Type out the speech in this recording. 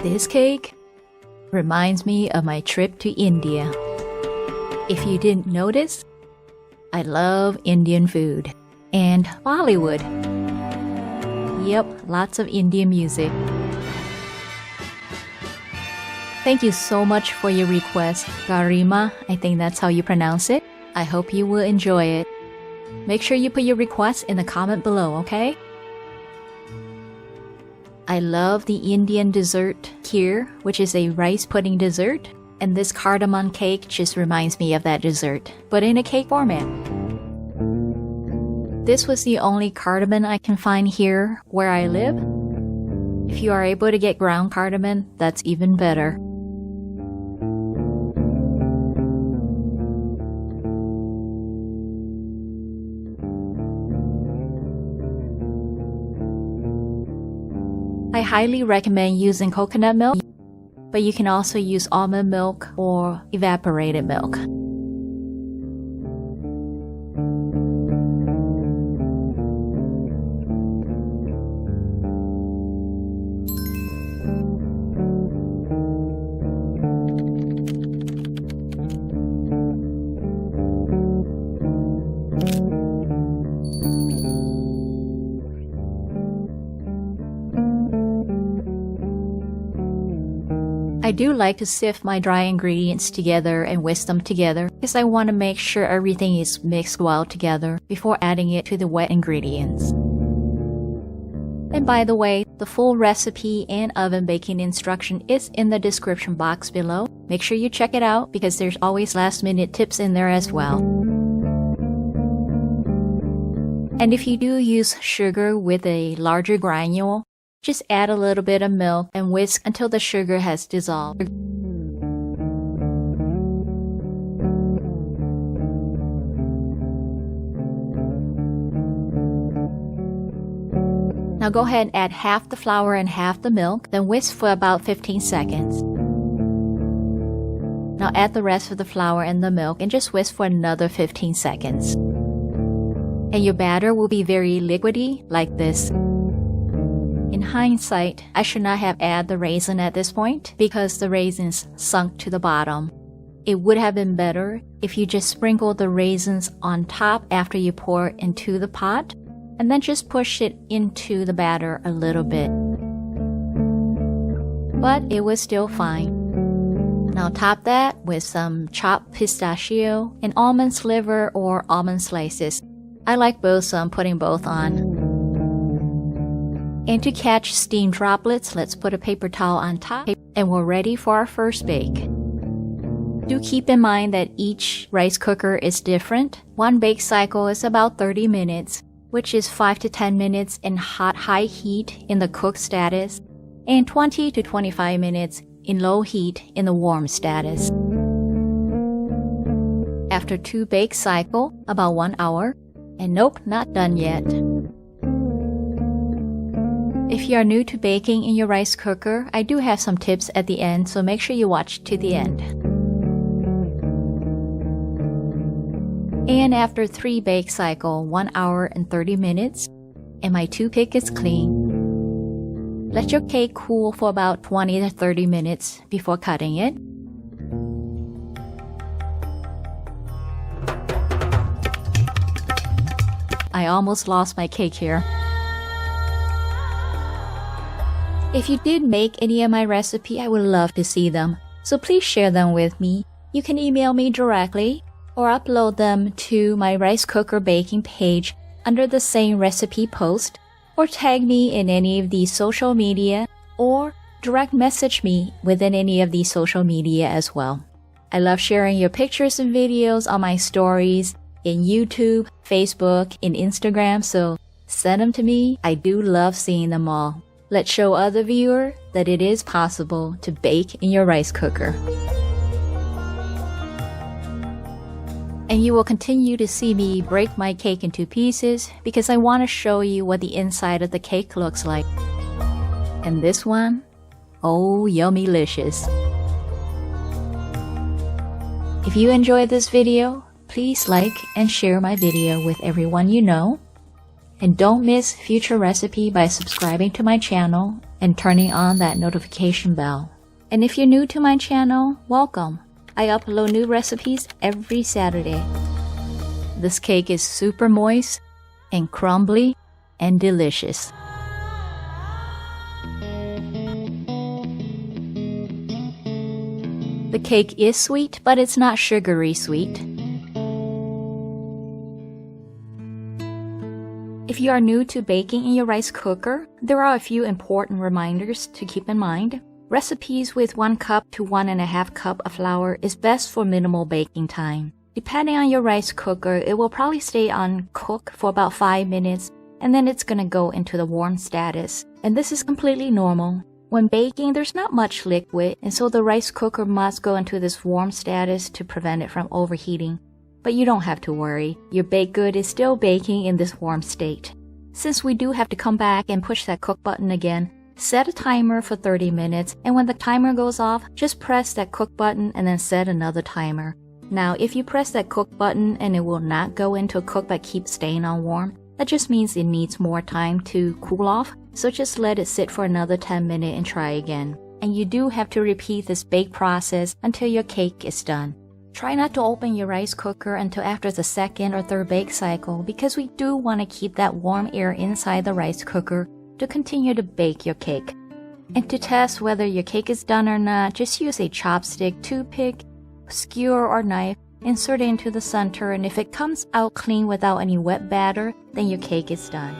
This cake reminds me of my trip to India. If you didn't notice, I love Indian food and Bollywood. Yep, lots of Indian music. Thank you so much for your request, Garima. I think that's how you pronounce it. I hope you will enjoy it. Make sure you put your request in the comment below, okay? I love the Indian dessert Kheer, which is a rice pudding dessert. And this cardamom cake just reminds me of that dessert, but in a cake format. This was the only cardamom I can find here where I live. If you are able to get ground cardamom, that's even better. I highly recommend using coconut milk, but you can also use almond milk or evaporated milk. I do like to sift my dry ingredients together and whisk them together because I want to make sure everything is mixed well together before adding it to the wet ingredients. And by the way, the full recipe and oven baking instruction is in the description box below. Make sure you check it out because there's always last-minute tips in there as well. And if you do use sugar with a larger granule, just add a little bit of milk and whisk until the sugar has dissolved. Now go ahead and add half the flour and half the milk, then whisk for about 15 seconds. Now add the rest of the flour and the milk and just whisk for another 15 seconds. And your batter will be very liquidy like this. In hindsight, I should not have added the raisin at this point because the raisins sunk to the bottom. It would have been better if you just sprinkled the raisins on top after you pour it into the pot and then just push it into the batter a little bit. But it was still fine. Now top that with some chopped pistachio and almond sliver or almond slices. I like both, so I'm putting both on. And to catch steam droplets, let's put a paper towel on top and we're ready for our first bake. Do keep in mind that each rice cooker is different. One bake cycle is about 30 minutes, which is 5 to 10 minutes in hot high heat in the cooked status and 20 to 25 minutes in low heat in the warm status. After 2 bake cycle, about 1 hour, and nope, not done yet. If you are new to baking in your rice cooker, I do have some tips at the end, so make sure you watch to the end. And after 3 bake cycle, 1 hour and 30 minutes, and my toothpick is clean. Let your cake cool for about 20 to 30 minutes before cutting it. I almost lost my cake here. If you did make any of my recipe, I would love to see them. So please share them with me. You can email me directly or upload them to my rice cooker baking page under the same recipe post, or tag me in any of these social media, or direct message me within any of these social media as well. I love sharing your pictures and videos on my stories in YouTube, Facebook, and Instagram, so send them to me. I do love seeing them all. Let's show other viewers that it is possible to bake in your rice cooker. And you will continue to see me break my cake into pieces because I want to show you what the inside of the cake looks like. And this one, oh, yummy-licious. If you enjoyed this video, please like and share my video with everyone you know. And don't miss future recipe by subscribing to my channel and turning on that notification bell. And if you're new to my channel, welcome. I upload new recipes every Saturday. This cake is super moist and crumbly and delicious. The cake is sweet, but it's not sugary sweet. If you are new to baking in your rice cooker, there are a few important reminders to keep in mind. Recipes with 1 cup to 1.5 cups of flour is best for minimal baking time. Depending on your rice cooker, it will probably stay on cook for about 5 minutes, and then it's gonna go into the warm status. And this is completely normal. When baking, there's not much liquid, and so the rice cooker must go into this warm status to prevent it from overheating. But you don't have to worry, your baked good is still baking in this warm state. Since we do have to come back and push that cook button again, set a timer for 30 minutes, and when the timer goes off, just press that cook button and then set another timer. Now, if you press that cook button and it will not go into a cook but keeps staying on warm, that just means it needs more time to cool off, so just let it sit for another 10 minutes and try again. And you do have to repeat this bake process until your cake is done. Try not to open your rice cooker until after the 2nd or 3rd bake cycle because we do want to keep that warm air inside the rice cooker to continue to bake your cake. And to test whether your cake is done or not, just use a chopstick, toothpick, skewer or knife, insert it into the center, and if it comes out clean without any wet batter, then your cake is done.